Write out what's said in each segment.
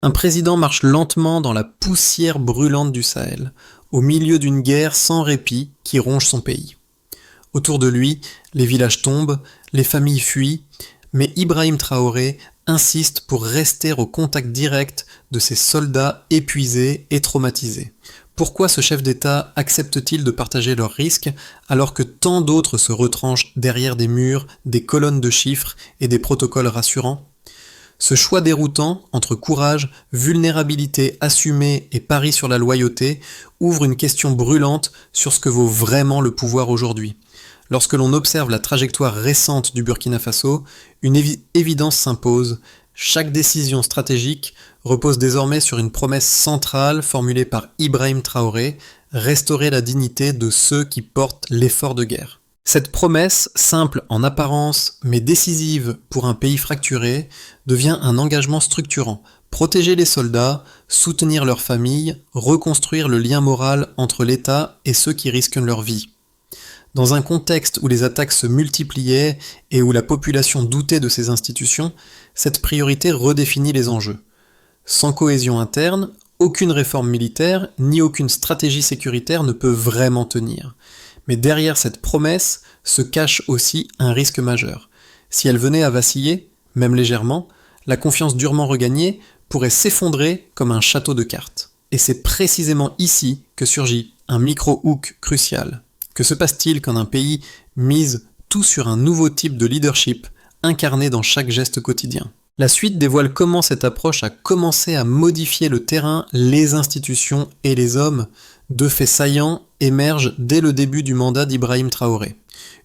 Un président marche lentement dans la poussière brûlante du Sahel, au milieu d'une guerre sans répit qui ronge son pays. Autour de lui, les villages tombent, les familles fuient, mais Ibrahim Traoré insiste pour rester au contact direct de ces soldats épuisés et traumatisés. Pourquoi ce chef d'État accepte-t-il de partager leurs risques alors que tant d'autres se retranchent derrière des murs, des colonnes de chiffres et des protocoles rassurants ? Ce choix déroutant, entre courage, vulnérabilité assumée et pari sur la loyauté, ouvre une question brûlante sur ce que vaut vraiment le pouvoir aujourd'hui. Lorsque l'on observe la trajectoire récente du Burkina Faso, une évidence s'impose. Chaque décision stratégique repose désormais sur une promesse centrale formulée par Ibrahim Traoré, restaurer la dignité de ceux qui portent l'effort de guerre. Cette promesse, simple en apparence, mais décisive pour un pays fracturé, devient un engagement structurant. Protéger les soldats, soutenir leurs familles, reconstruire le lien moral entre l'État et ceux qui risquent leur vie. Dans un contexte où les attaques se multipliaient et où la population doutait de ces institutions, cette priorité redéfinit les enjeux. Sans cohésion interne, aucune réforme militaire ni aucune stratégie sécuritaire ne peut vraiment tenir. Mais derrière cette promesse se cache aussi un risque majeur. Si elle venait à vaciller, même légèrement, la confiance durement regagnée pourrait s'effondrer comme un château de cartes. Et c'est précisément ici que surgit un micro-hook crucial. Que se passe-t-il quand un pays mise tout sur un nouveau type de leadership incarné dans chaque geste quotidien ? La suite dévoile comment cette approche a commencé à modifier le terrain, les institutions et les hommes. Deux faits saillants émergent dès le début du mandat d'Ibrahim Traoré.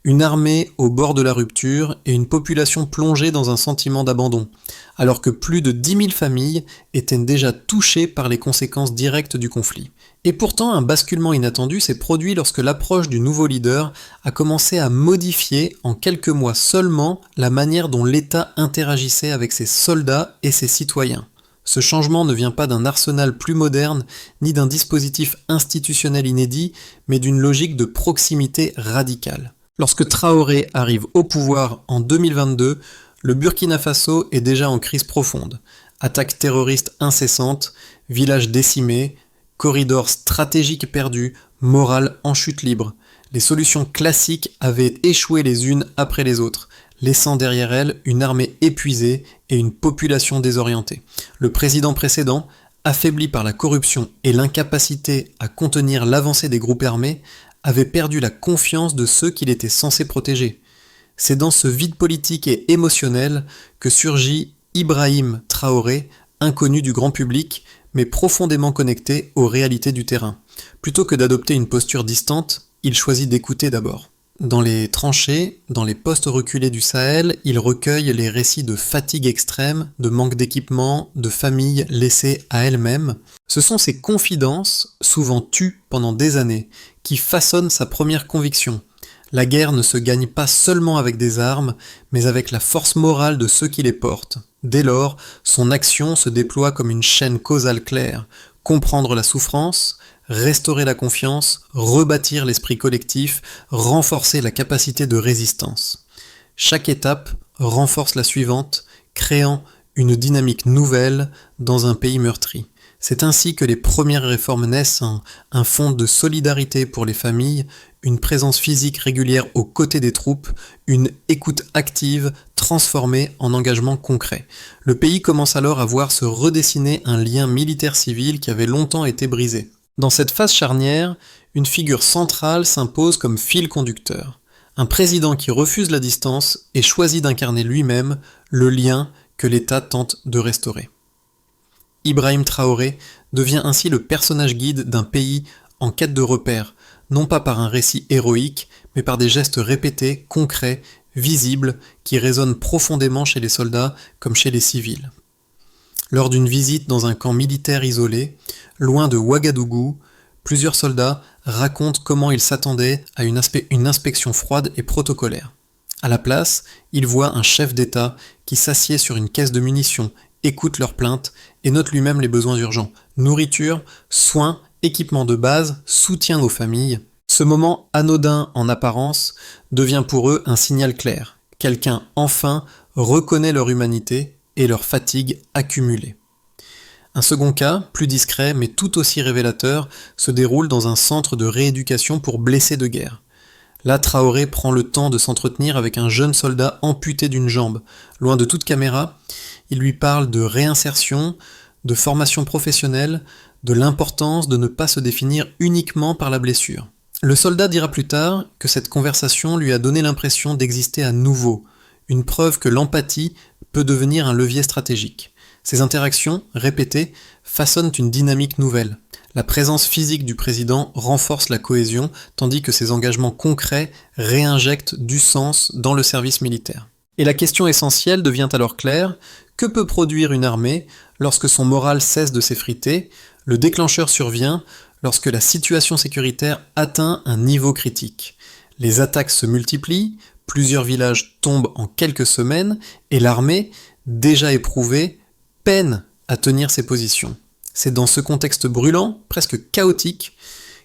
Une armée au bord de la rupture et une population plongée dans un sentiment d'abandon, alors que plus de 10 000 familles étaient déjà touchées par les conséquences directes du conflit. Et pourtant, un basculement inattendu s'est produit lorsque l'approche du nouveau leader a commencé à modifier en quelques mois seulement la manière dont l'État interagissait avec ses soldats et ses citoyens. Ce changement ne vient pas d'un arsenal plus moderne, ni d'un dispositif institutionnel inédit, mais d'une logique de proximité radicale. Lorsque Traoré arrive au pouvoir en 2022, le Burkina Faso est déjà en crise profonde. Attaques terroristes incessantes, villages décimés, corridors stratégiques perdus, morale en chute libre. Les solutions classiques avaient échoué les unes après les autres, laissant derrière elles une armée épuisée et une population désorientée. Le président précédent, affaibli par la corruption et l'incapacité à contenir l'avancée des groupes armés, avait perdu la confiance de ceux qu'il était censé protéger. C'est dans ce vide politique et émotionnel que surgit Ibrahim Traoré, inconnu du grand public, mais profondément connecté aux réalités du terrain. Plutôt que d'adopter une posture distante, il choisit d'écouter d'abord. Dans les tranchées, dans les postes reculés du Sahel, il recueille les récits de fatigue extrême, de manque d'équipement, de familles laissées à elles-mêmes. Ce sont ces confidences, souvent tues pendant des années, qui façonnent sa première conviction. La guerre ne se gagne pas seulement avec des armes, mais avec la force morale de ceux qui les portent. Dès lors, son action se déploie comme une chaîne causale claire. Comprendre la souffrance, restaurer la confiance, rebâtir l'esprit collectif, renforcer la capacité de résistance. Chaque étape renforce la suivante, créant une dynamique nouvelle dans un pays meurtri. C'est ainsi que les premières réformes naissent, un fonds de solidarité pour les familles, une présence physique régulière aux côtés des troupes, une écoute active transformée en engagement concret. Le pays commence alors à voir se redessiner un lien militaire-civil qui avait longtemps été brisé. Dans cette phase charnière, une figure centrale s'impose comme fil conducteur. Un président qui refuse la distance et choisit d'incarner lui-même le lien que l'État tente de restaurer. Ibrahim Traoré devient ainsi le personnage guide d'un pays en quête de repères, non pas par un récit héroïque, mais par des gestes répétés, concrets, visibles, qui résonnent profondément chez les soldats comme chez les civils. Lors d'une visite dans un camp militaire isolé, loin de Ouagadougou, plusieurs soldats racontent comment ils s'attendaient à une inspection froide et protocolaire. À la place, ils voient un chef d'État qui s'assied sur une caisse de munitions, écoute leurs plaintes et note lui-même les besoins urgents. Nourriture, soins, équipements de base, soutien aux familles. Ce moment anodin en apparence devient pour eux un signal clair. Quelqu'un enfin reconnaît leur humanité et leur fatigue accumulée. Un second cas, plus discret mais tout aussi révélateur, se déroule dans un centre de rééducation pour blessés de guerre. Là, Traoré prend le temps de s'entretenir avec un jeune soldat amputé d'une jambe. Loin de toute caméra, il lui parle de réinsertion, de formation professionnelle, de l'importance de ne pas se définir uniquement par la blessure. Le soldat dira plus tard que cette conversation lui a donné l'impression d'exister à nouveau, une preuve que l'empathie peut devenir un levier stratégique. Ces interactions, répétées, façonnent une dynamique nouvelle. La présence physique du président renforce la cohésion, tandis que ses engagements concrets réinjectent du sens dans le service militaire. Et la question essentielle devient alors claire: que peut produire une armée lorsque son moral cesse de s'effriter? Le déclencheur survient lorsque la situation sécuritaire atteint un niveau critique. Les attaques se multiplient, plusieurs villages tombent en quelques semaines, et l'armée, déjà éprouvée, peine à tenir ses positions. C'est dans ce contexte brûlant, presque chaotique,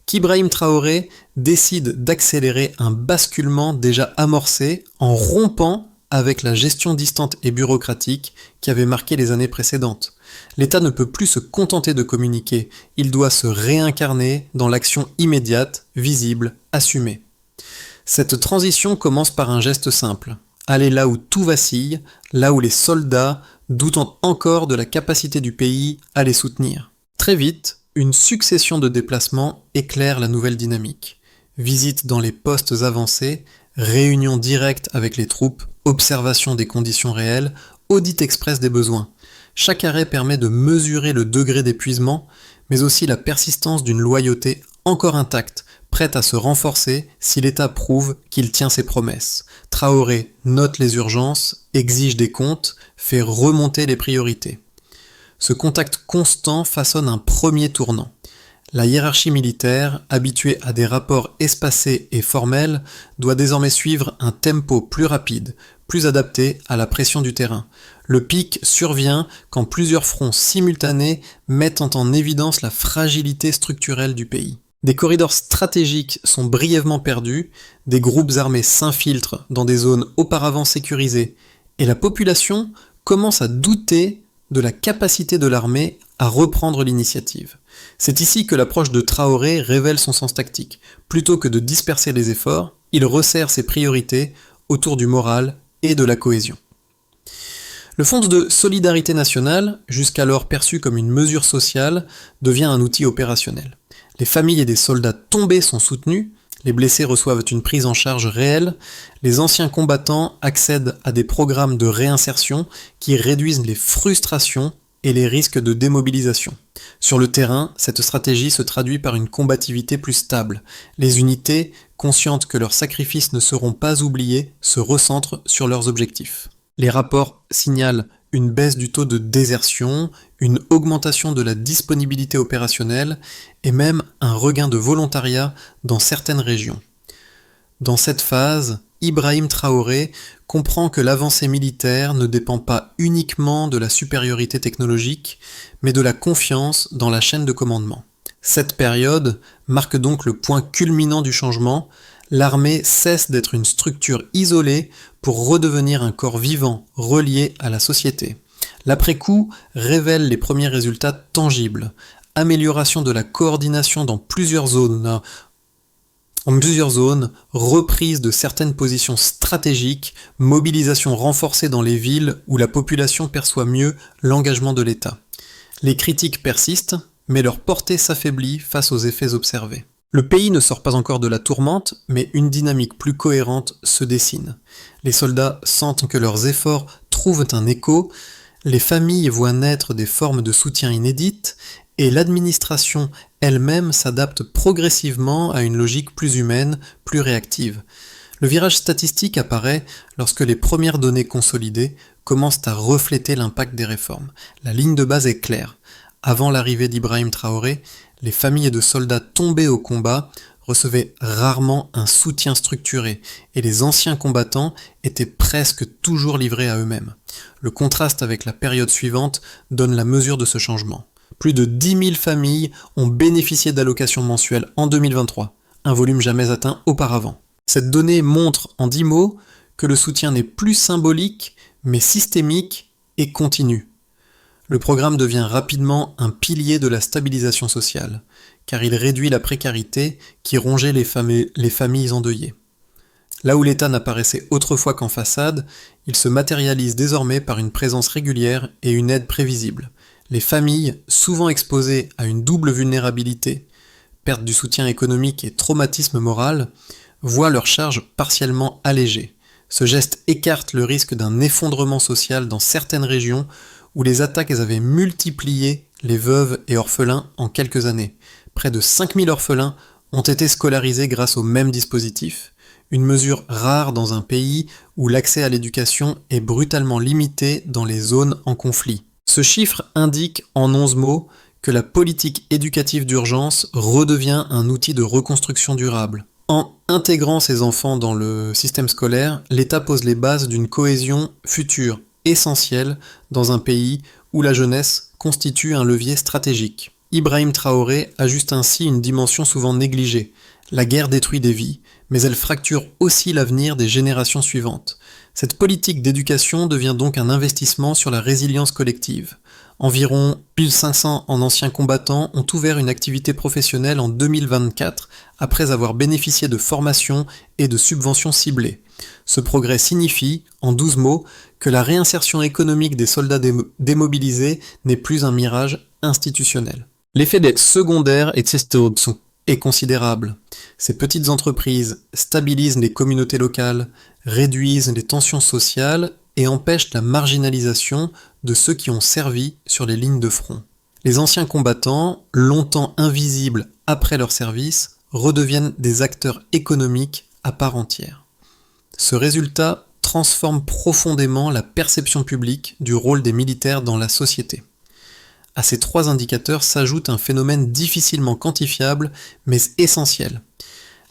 qu'Ibrahim Traoré décide d'accélérer un basculement déjà amorcé en rompant avec la gestion distante et bureaucratique qui avait marqué les années précédentes. L'État ne peut plus se contenter de communiquer, il doit se réincarner dans l'action immédiate, visible, assumée. Cette transition commence par un geste simple: aller là où tout vacille, là où les soldats doutent encore de la capacité du pays à les soutenir. Très vite, une succession de déplacements éclaire la nouvelle dynamique. Visites dans les postes avancés, réunions directes avec les troupes, observation des conditions réelles, audit express des besoins. Chaque arrêt permet de mesurer le degré d'épuisement, mais aussi la persistance d'une loyauté encore intacte, prête à se renforcer si l'État prouve qu'il tient ses promesses. Traoré note les urgences, exige des comptes, fait remonter les priorités. Ce contact constant façonne un premier tournant. La hiérarchie militaire, habituée à des rapports espacés et formels, doit désormais suivre un tempo plus rapide, plus adapté à la pression du terrain. Le pic survient quand plusieurs fronts simultanés mettent en évidence la fragilité structurelle du pays. Des corridors stratégiques sont brièvement perdus, des groupes armés s'infiltrent dans des zones auparavant sécurisées, et la population commence à douter de la capacité de l'armée à reprendre l'initiative. C'est ici que l'approche de Traoré révèle son sens tactique. Plutôt que de disperser les efforts, il resserre ses priorités autour du moral et de la cohésion. Le fonds de solidarité nationale, jusqu'alors perçu comme une mesure sociale, devient un outil opérationnel. Les familles des soldats tombés sont soutenues, les blessés reçoivent une prise en charge réelle, les anciens combattants accèdent à des programmes de réinsertion qui réduisent les frustrations et les risques de démobilisation. Sur le terrain, cette stratégie se traduit par une combativité plus stable. Les unités, conscientes que leurs sacrifices ne seront pas oubliés, se recentrent sur leurs objectifs. Les rapports signalent une baisse du taux de désertion, une augmentation de la disponibilité opérationnelle et même un regain de volontariat dans certaines régions. Dans cette phase, Ibrahim Traoré comprend que l'avancée militaire ne dépend pas uniquement de la supériorité technologique, mais de la confiance dans la chaîne de commandement. Cette période marque donc le point culminant du changement. L'armée cesse d'être une structure isolée pour redevenir un corps vivant, relié à la société. L'après-coup révèle les premiers résultats tangibles. Amélioration de la coordination dans plusieurs zones, reprise de certaines positions stratégiques, mobilisation renforcée dans les villes où la population perçoit mieux l'engagement de l'État. Les critiques persistent, mais leur portée s'affaiblit face aux effets observés. Le pays ne sort pas encore de la tourmente, mais une dynamique plus cohérente se dessine. Les soldats sentent que leurs efforts trouvent un écho, les familles voient naître des formes de soutien inédites, et l'administration elle-même s'adapte progressivement à une logique plus humaine, plus réactive. Le virage statistique apparaît lorsque les premières données consolidées commencent à refléter l'impact des réformes. La ligne de base est claire. Avant l'arrivée d'Ibrahim Traoré, les familles de soldats tombés au combat recevaient rarement un soutien structuré et les anciens combattants étaient presque toujours livrés à eux-mêmes. Le contraste avec la période suivante donne la mesure de ce changement. Plus de 10 000 familles ont bénéficié d'allocations mensuelles en 2023, un volume jamais atteint auparavant. Cette donnée montre en 10 mots que le soutien n'est plus symbolique mais systémique et continu. Le programme devient rapidement un pilier de la stabilisation sociale, car il réduit la précarité qui rongeait les familles endeuillées. Là où l'État n'apparaissait autrefois qu'en façade, il se matérialise désormais par une présence régulière et une aide prévisible. Les familles, souvent exposées à une double vulnérabilité, perte du soutien économique et traumatisme moral, voient leurs charges partiellement allégées. Ce geste écarte le risque d'un effondrement social dans certaines régions où les attaques avaient multiplié les veuves et orphelins en quelques années. Près de 5000 orphelins ont été scolarisés grâce au même dispositif, une mesure rare dans un pays où l'accès à l'éducation est brutalement limité dans les zones en conflit. Ce chiffre indique en 11 mots que la politique éducative d'urgence redevient un outil de reconstruction durable. En intégrant ces enfants dans le système scolaire, l'État pose les bases d'une cohésion future essentielle dans un pays où la jeunesse constitue un levier stratégique. Ibrahim Traoré ajuste ainsi une dimension souvent négligée. La guerre détruit des vies, mais elle fracture aussi l'avenir des générations suivantes. Cette politique d'éducation devient donc un investissement sur la résilience collective. Environ 1500 anciens combattants ont ouvert une activité professionnelle en 2024 après avoir bénéficié de formations et de subventions ciblées. Ce progrès signifie, en 12 mots, que la réinsertion économique des soldats démobilisés n'est plus un mirage institutionnel. L'effet des secondaires est considérable. Ces petites entreprises stabilisent les communautés locales, réduisent les tensions sociales et empêchent la marginalisation de ceux qui ont servi sur les lignes de front. Les anciens combattants, longtemps invisibles après leur service, redeviennent des acteurs économiques à part entière. Ce résultat transforme profondément la perception publique du rôle des militaires dans la société. À ces trois indicateurs s'ajoute un phénomène difficilement quantifiable mais essentiel: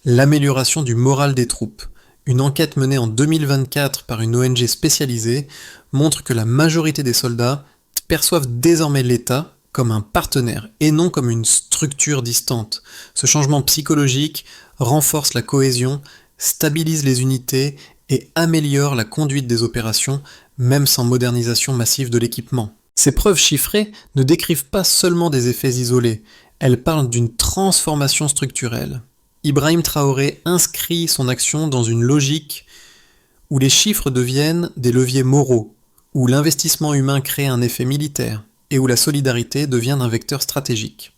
l'amélioration du moral des troupes. Une enquête menée en 2024 par une ONG spécialisée montre que la majorité des soldats perçoivent désormais l'État comme un partenaire et non comme une structure distante. Ce changement psychologique renforce la cohésion, stabilise les unités et améliore la conduite des opérations, même sans modernisation massive de l'équipement. Ces preuves chiffrées ne décrivent pas seulement des effets isolés, elles parlent d'une transformation structurelle. Ibrahim Traoré inscrit son action dans une logique où les chiffres deviennent des leviers moraux, où l'investissement humain crée un effet militaire et où la solidarité devient un vecteur stratégique.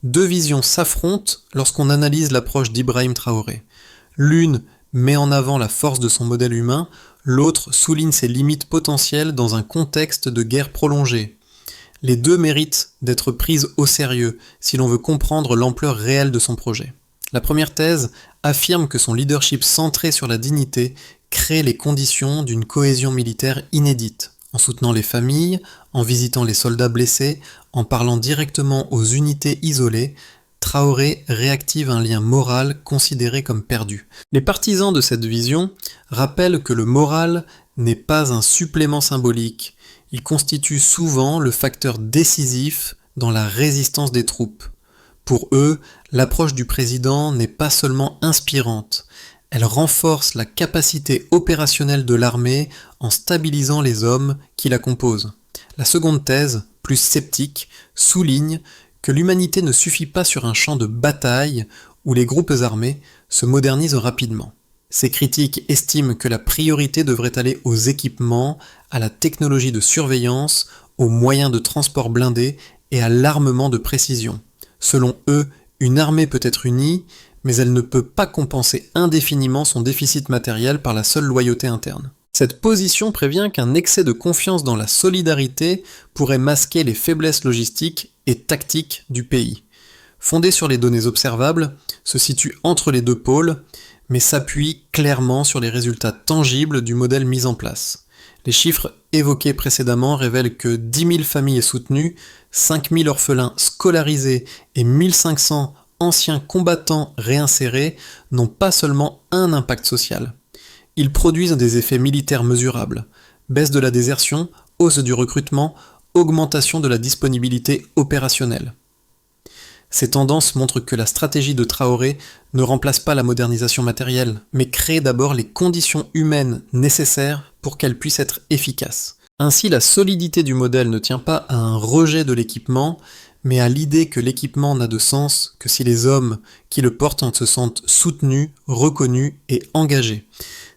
Deux visions s'affrontent lorsqu'on analyse l'approche d'Ibrahim Traoré. L'une met en avant la force de son modèle humain, l'autre souligne ses limites potentielles dans un contexte de guerre prolongée. Les deux méritent d'être prises au sérieux si l'on veut comprendre l'ampleur réelle de son projet. La première thèse affirme que son leadership centré sur la dignité crée les conditions d'une cohésion militaire inédite. En soutenant les familles, en visitant les soldats blessés, en parlant directement aux unités isolées, Traoré réactive un lien moral considéré comme perdu. Les partisans de cette vision rappellent que le moral n'est pas un supplément symbolique, il constitue souvent le facteur décisif dans la résistance des troupes. Pour eux, l'approche du président n'est pas seulement inspirante, elle renforce la capacité opérationnelle de l'armée en stabilisant les hommes qui la composent. La seconde thèse, plus sceptique, souligne que l'humanité ne suffit pas sur un champ de bataille où les groupes armés se modernisent rapidement. Ces critiques estiment que la priorité devrait aller aux équipements, à la technologie de surveillance, aux moyens de transport blindés et à l'armement de précision. Selon eux, une armée peut être unie, mais elle ne peut pas compenser indéfiniment son déficit matériel par la seule loyauté interne. Cette position prévient qu'un excès de confiance dans la solidarité pourrait masquer les faiblesses logistiques et tactiques du pays. Fondé sur les données observables, se situe entre les deux pôles, mais s'appuie clairement sur les résultats tangibles du modèle mis en place. Les chiffres évoqués précédemment révèlent que 10 000 familles soutenues, 5 000 orphelins scolarisés et 1 500 anciens combattants réinsérés n'ont pas seulement un impact social. Ils produisent des effets militaires mesurables: baisse de la désertion, hausse du recrutement, augmentation de la disponibilité opérationnelle. Ces tendances montrent que la stratégie de Traoré ne remplace pas la modernisation matérielle, mais crée d'abord les conditions humaines nécessaires pour qu'elle puisse être efficace. Ainsi, la solidité du modèle ne tient pas à un rejet de l'équipement, mais à l'idée que l'équipement n'a de sens que si les hommes qui le portent se sentent soutenus, reconnus et engagés.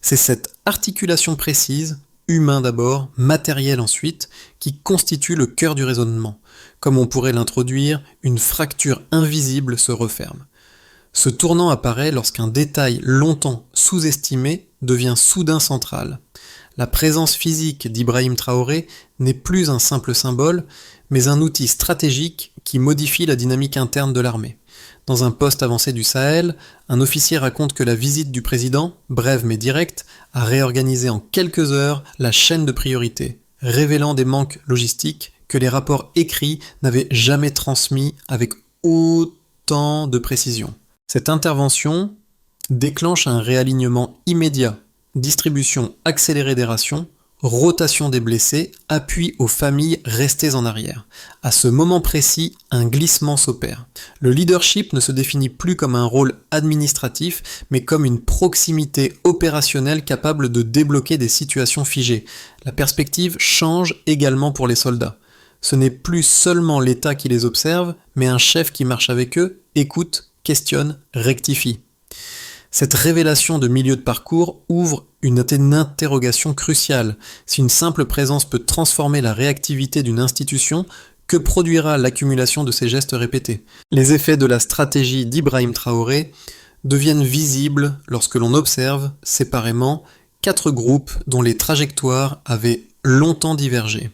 C'est cette articulation précise, humain d'abord, matériel ensuite, qui constitue le cœur du raisonnement. Comme on pourrait l'introduire, une fracture invisible se referme. Ce tournant apparaît lorsqu'un détail longtemps sous-estimé devient soudain central. La présence physique d'Ibrahim Traoré n'est plus un simple symbole, mais un outil stratégique qui modifie la dynamique interne de l'armée. Dans un poste avancé du Sahel, un officier raconte que la visite du président, brève mais directe, a réorganisé en quelques heures la chaîne de priorité, révélant des manques logistiques que les rapports écrits n'avaient jamais transmis avec autant de précision. Cette intervention déclenche un réalignement immédiat, distribution accélérée des rations, rotation des blessés, appui aux familles restées en arrière. À ce moment précis, un glissement s'opère. Le leadership ne se définit plus comme un rôle administratif, mais comme une proximité opérationnelle capable de débloquer des situations figées. La perspective change également pour les soldats. Ce n'est plus seulement l'État qui les observe, mais un chef qui marche avec eux, écoute, questionne, rectifie. Cette révélation de milieu de parcours ouvre une interrogation cruciale. Si une simple présence peut transformer la réactivité d'une institution, que produira l'accumulation de ces gestes répétés ? Les effets de la stratégie d'Ibrahim Traoré deviennent visibles lorsque l'on observe, séparément, 4 groupes dont les trajectoires avaient longtemps divergé.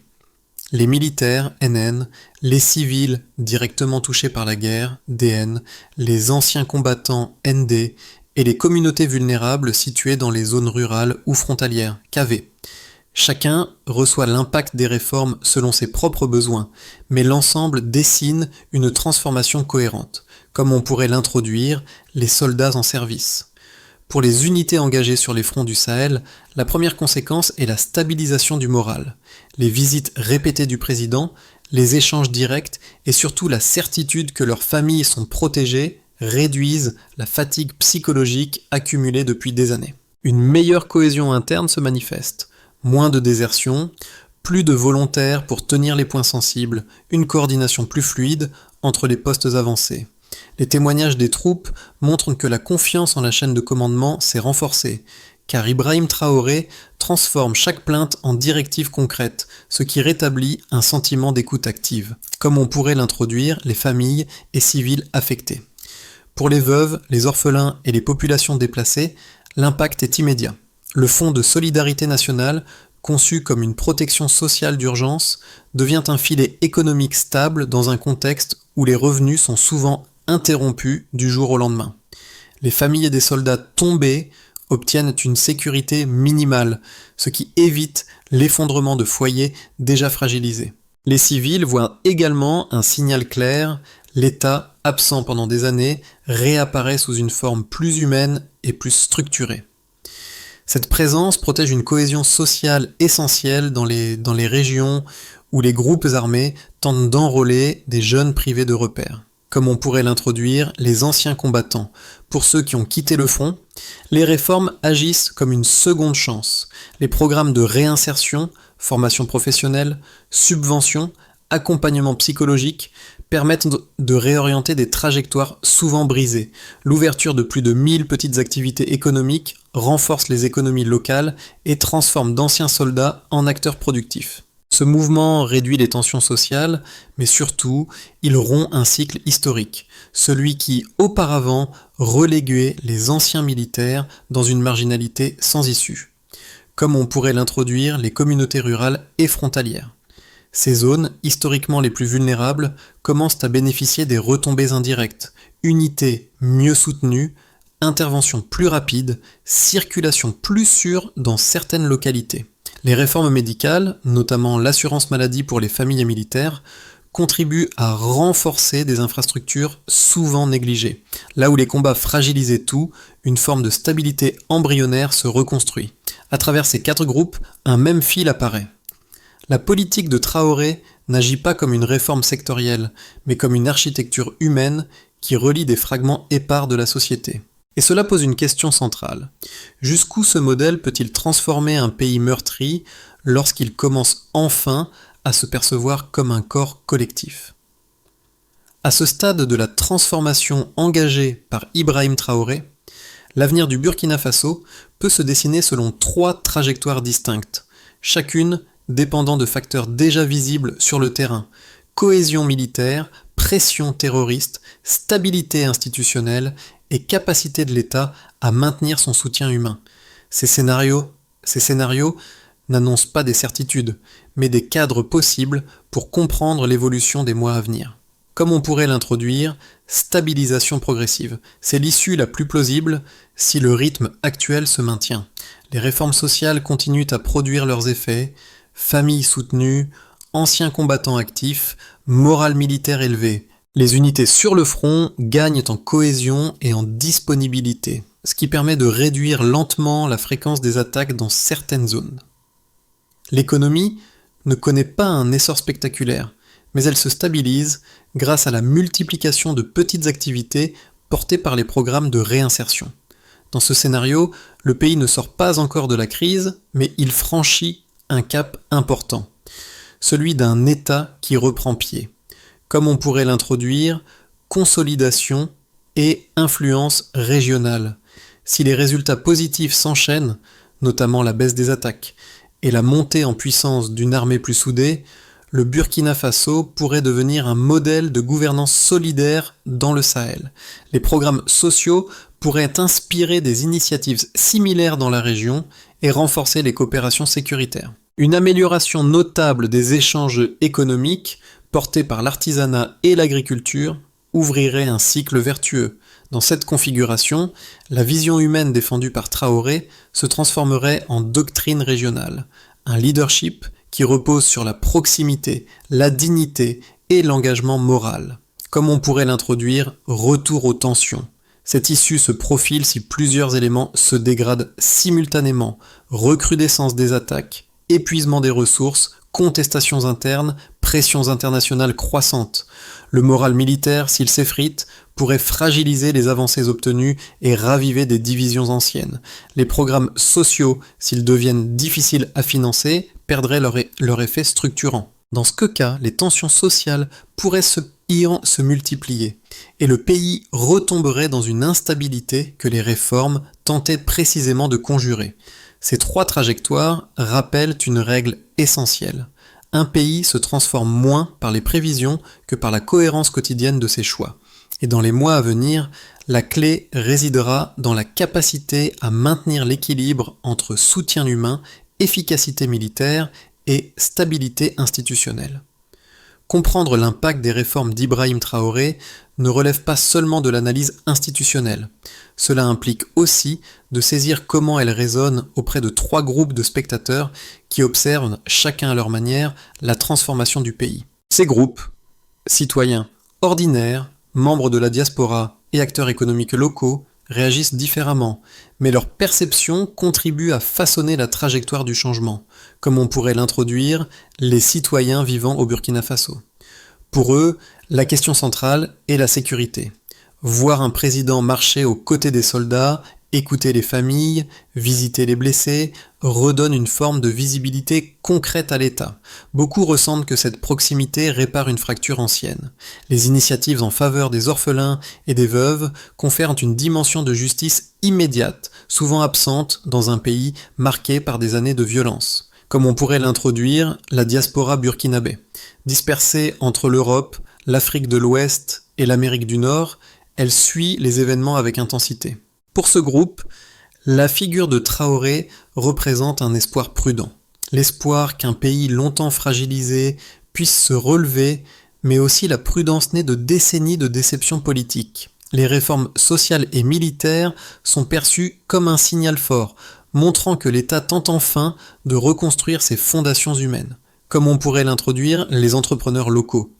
Les militaires, NN, les civils directement touchés par la guerre, DN, les anciens combattants, ND, et les communautés vulnérables situées dans les zones rurales ou frontalières, KV. Chacun reçoit l'impact des réformes selon ses propres besoins, mais l'ensemble dessine une transformation cohérente, comme on pourrait l'introduire, les soldats en service. Pour les unités engagées sur les fronts du Sahel, la première conséquence est la stabilisation du moral. Les visites répétées du président, les échanges directs et surtout la certitude que leurs familles sont protégées réduisent la fatigue psychologique accumulée depuis des années. Une meilleure cohésion interne se manifeste. Moins de désertion, plus de volontaires pour tenir les points sensibles, une coordination plus fluide entre les postes avancés. Les témoignages des troupes montrent que la confiance en la chaîne de commandement s'est renforcée, car Ibrahim Traoré transforme chaque plainte en directive concrète, ce qui rétablit un sentiment d'écoute active, comme on pourrait l'introduire les familles et civils affectés. Pour les veuves, les orphelins et les populations déplacées, l'impact est immédiat. Le Fonds de solidarité nationale, conçu comme une protection sociale d'urgence, devient un filet économique stable dans un contexte où les revenus sont souvent interrompus du jour au lendemain. Les familles des soldats tombés obtiennent une sécurité minimale, ce qui évite l'effondrement de foyers déjà fragilisés. Les civils voient également un signal clair, l'État, absent pendant des années, réapparaît sous une forme plus humaine et plus structurée. Cette présence protège une cohésion sociale essentielle dans les régions où les groupes armés tentent d'enrôler des jeunes privés de repères. Comme on pourrait l'introduire, les anciens combattants. Pour ceux qui ont quitté le front, les réformes agissent comme une seconde chance. Les programmes de réinsertion, formation professionnelle, subventions, accompagnement psychologique permettent de réorienter des trajectoires souvent brisées. L'ouverture de plus de 1000 petites activités économiques renforce les économies locales et transforme d'anciens soldats en acteurs productifs. Ce mouvement réduit les tensions sociales, mais surtout, il rompt un cycle historique, celui qui, auparavant, reléguait les anciens militaires dans une marginalité sans issue. Comme on pourrait l'introduire les communautés rurales et frontalières. Ces zones, historiquement les plus vulnérables, commencent à bénéficier des retombées indirectes, unités mieux soutenues, intervention plus rapide, circulation plus sûre dans certaines localités. Les réformes médicales, notamment l'assurance maladie pour les familles militaires, contribuent à renforcer des infrastructures souvent négligées. Là où les combats fragilisaient tout, une forme de stabilité embryonnaire se reconstruit. À travers ces 4 groupes, un même fil apparaît. La politique de Traoré n'agit pas comme une réforme sectorielle, mais comme une architecture humaine qui relie des fragments épars de la société. Et cela pose une question centrale. Jusqu'où ce modèle peut-il transformer un pays meurtri lorsqu'il commence enfin à se percevoir comme un corps collectif. À ce stade de la transformation engagée par Ibrahim Traoré, l'avenir du Burkina Faso peut se dessiner selon 3 trajectoires distinctes, chacune dépendant de facteurs déjà visibles sur le terrain: cohésion militaire, pression terroriste, stabilité institutionnelle et capacité de l'État à maintenir son soutien humain. Ces scénarios n'annoncent pas des certitudes, mais des cadres possibles pour comprendre l'évolution des mois à venir. Comme on pourrait l'introduire, stabilisation progressive. C'est l'issue la plus plausible si le rythme actuel se maintient. Les réformes sociales continuent à produire leurs effets, familles soutenues, anciens combattants actifs, morale militaire élevée. Les unités sur le front gagnent en cohésion et en disponibilité, ce qui permet de réduire lentement la fréquence des attaques dans certaines zones. L'économie ne connaît pas un essor spectaculaire, mais elle se stabilise grâce à la multiplication de petites activités portées par les programmes de réinsertion. Dans ce scénario, le pays ne sort pas encore de la crise, mais il franchit un cap important, celui d'un État qui reprend pied. Comme on pourrait l'introduire, consolidation et influence régionale. Si les résultats positifs s'enchaînent, notamment la baisse des attaques et la montée en puissance d'une armée plus soudée, le Burkina Faso pourrait devenir un modèle de gouvernance solidaire dans le Sahel. Les programmes sociaux pourraient inspirer des initiatives similaires dans la région et renforcer les coopérations sécuritaires. Une amélioration notable des échanges économiques, portés par l'artisanat et l'agriculture, ouvrirait un cycle vertueux. Dans cette configuration, la vision humaine défendue par Traoré se transformerait en doctrine régionale, un leadership qui repose sur la proximité, la dignité et l'engagement moral. Comme on pourrait l'introduire, retour aux tensions. Cette issue se profile si plusieurs éléments se dégradent simultanément: recrudescence des attaques, épuisement des ressources, contestations internes, pressions internationales croissantes. Le moral militaire, s'il s'effrite, pourrait fragiliser les avancées obtenues et raviver des divisions anciennes. Les programmes sociaux, s'ils deviennent difficiles à financer, perdraient leur effet structurant. Dans ce cas, les tensions sociales pourraient se multiplier, et le pays retomberait dans une instabilité que les réformes tentaient précisément de conjurer. Ces 3 trajectoires rappellent une règle essentielle. Un pays se transforme moins par les prévisions que par la cohérence quotidienne de ses choix. Et dans les mois à venir, la clé résidera dans la capacité à maintenir l'équilibre entre soutien humain, efficacité militaire et stabilité institutionnelle. Comprendre l'impact des réformes d'Ibrahim Traoré ne relève pas seulement de l'analyse institutionnelle. Cela implique aussi de saisir comment elles résonnent auprès de 3 groupes de spectateurs qui observent, chacun à leur manière, la transformation du pays. Ces groupes, citoyens ordinaires, membres de la diaspora et acteurs économiques locaux, réagissent différemment, mais leur perception contribue à façonner la trajectoire du changement, comme on pourrait l'introduire, les citoyens vivant au Burkina Faso. Pour eux, la question centrale est la sécurité. Voir un président marcher aux côtés des soldats, écouter les familles, visiter les blessés, redonne une forme de visibilité concrète à l'État. Beaucoup ressentent que cette proximité répare une fracture ancienne. Les initiatives en faveur des orphelins et des veuves confèrent une dimension de justice immédiate, souvent absente dans un pays marqué par des années de violence. Comme on pourrait l'introduire, la diaspora burkinabé. Dispersée entre l'Europe, l'Afrique de l'Ouest et l'Amérique du Nord, elle suit les événements avec intensité. Pour ce groupe, la figure de Traoré représente un espoir prudent. L'espoir qu'un pays longtemps fragilisé puisse se relever, mais aussi la prudence née de décennies de déceptions politiques. Les réformes sociales et militaires sont perçues comme un signal fort, montrant que l'État tente enfin de reconstruire ses fondations humaines. Comme on pourrait l'introduire, les entrepreneurs locaux.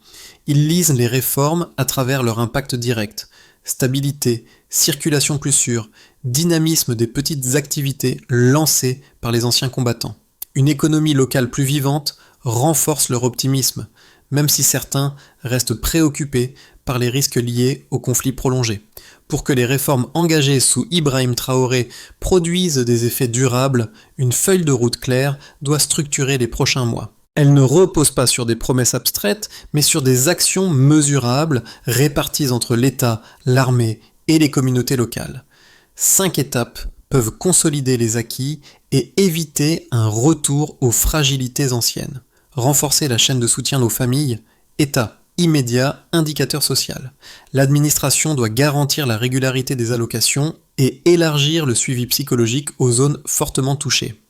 Ils lisent les réformes à travers leur impact direct. Stabilité, circulation plus sûre, dynamisme des petites activités lancées par les anciens combattants. Une économie locale plus vivante renforce leur optimisme, même si certains restent préoccupés par les risques liés au conflit prolongé. Pour que les réformes engagées sous Ibrahim Traoré produisent des effets durables, une feuille de route claire doit structurer les prochains mois. Elle ne repose pas sur des promesses abstraites, mais sur des actions mesurables réparties entre l'État, l'armée et les communautés locales. 5 étapes peuvent consolider les acquis et éviter un retour aux fragilités anciennes. Renforcer la chaîne de soutien aux familles, État immédiat, indicateur social. L'administration doit garantir la régularité des allocations et élargir le suivi psychologique aux zones fortement touchées.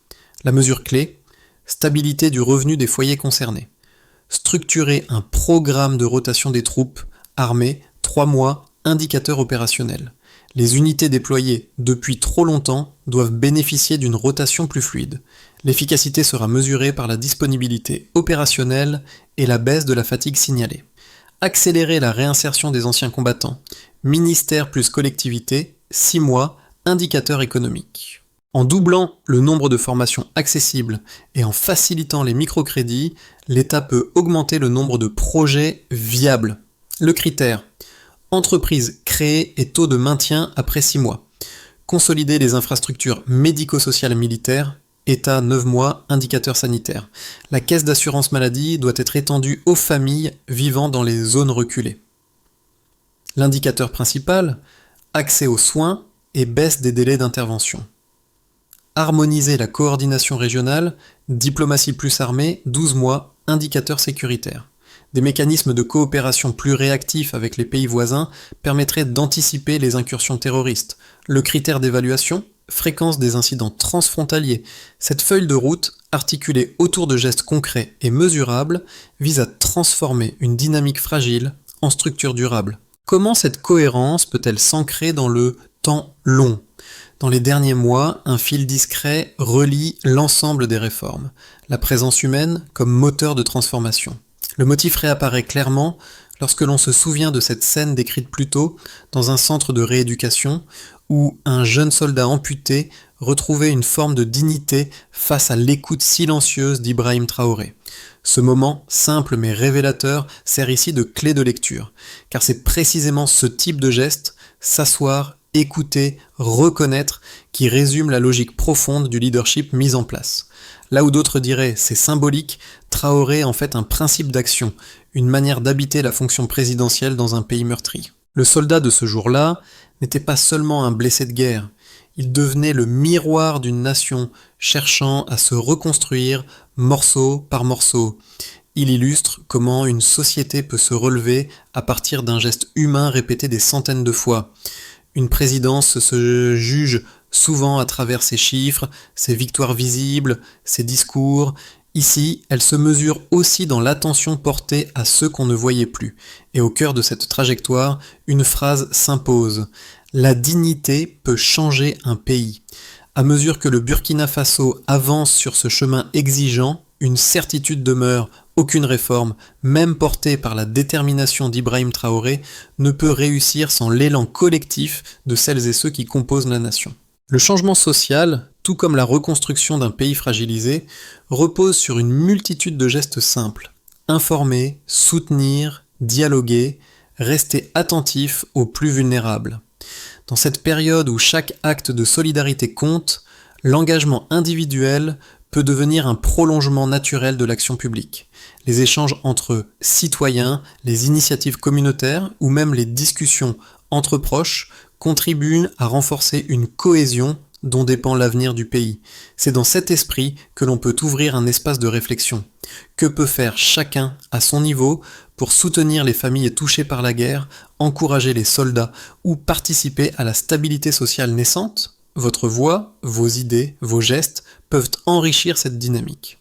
La mesure clé, stabilité du revenu des foyers concernés. Structurer un programme de rotation des troupes, armées, 3 mois, indicateur opérationnel. Les unités déployées depuis trop longtemps doivent bénéficier d'une rotation plus fluide. L'efficacité sera mesurée par la disponibilité opérationnelle et la baisse de la fatigue signalée. Accélérer la réinsertion des anciens combattants. Ministère plus collectivité, 6 mois, indicateur économique. En doublant le nombre de formations accessibles et en facilitant les microcrédits, l'État peut augmenter le nombre de projets viables. Le critère: entreprise créée et taux de maintien après 6 mois. Consolider les infrastructures médico-sociales militaires, État 9 mois, indicateur sanitaire. La caisse d'assurance maladie doit être étendue aux familles vivant dans les zones reculées. L'indicateur principal, accès aux soins et baisse des délais d'intervention. Harmoniser la coordination régionale, diplomatie plus armée, 12 mois, indicateur sécuritaire. Des mécanismes de coopération plus réactifs avec les pays voisins permettraient d'anticiper les incursions terroristes. Le critère d'évaluation, fréquence des incidents transfrontaliers. Cette feuille de route, articulée autour de gestes concrets et mesurables, vise à transformer une dynamique fragile en structure durable. Comment cette cohérence peut-elle s'ancrer dans le temps long ? Dans les derniers mois, un fil discret relie l'ensemble des réformes. La présence humaine comme moteur de transformation. Le motif réapparaît clairement lorsque l'on se souvient de cette scène décrite plus tôt dans un centre de rééducation où un jeune soldat amputé retrouvait une forme de dignité face à l'écoute silencieuse d'Ibrahim Traoré. Ce moment, simple mais révélateur, sert ici de clé de lecture, car c'est précisément ce type de geste, s'asseoir, écouter, reconnaître, qui résume la logique profonde du leadership mis en place. Là où d'autres diraient c'est symbolique, Traoré en fait un principe d'action, une manière d'habiter la fonction présidentielle dans un pays meurtri. Le soldat de ce jour-là n'était pas seulement un blessé de guerre, il devenait le miroir d'une nation cherchant à se reconstruire morceau par morceau. Il illustre comment une société peut se relever à partir d'un geste humain répété des centaines de fois. Une présidence se juge souvent à travers ses chiffres, ses victoires visibles, ses discours. Ici, elle se mesure aussi dans l'attention portée à ceux qu'on ne voyait plus. Et au cœur de cette trajectoire, une phrase s'impose. La dignité peut changer un pays. À mesure que le Burkina Faso avance sur ce chemin exigeant, une certitude demeure, aucune réforme, même portée par la détermination d'Ibrahim Traoré, ne peut réussir sans l'élan collectif de celles et ceux qui composent la nation. Le changement social, tout comme la reconstruction d'un pays fragilisé, repose sur une multitude de gestes simples. Informer, soutenir, dialoguer, rester attentif aux plus vulnérables. Dans cette période où chaque acte de solidarité compte, l'engagement individuel peut devenir un prolongement naturel de l'action publique. Les échanges entre citoyens, les initiatives communautaires ou même les discussions entre proches contribuent à renforcer une cohésion dont dépend l'avenir du pays. C'est dans cet esprit que l'on peut ouvrir un espace de réflexion. Que peut faire chacun à son niveau pour soutenir les familles touchées par la guerre, encourager les soldats ou participer à la stabilité sociale naissante ? Votre voix, vos idées, vos gestes peuvent enrichir cette dynamique.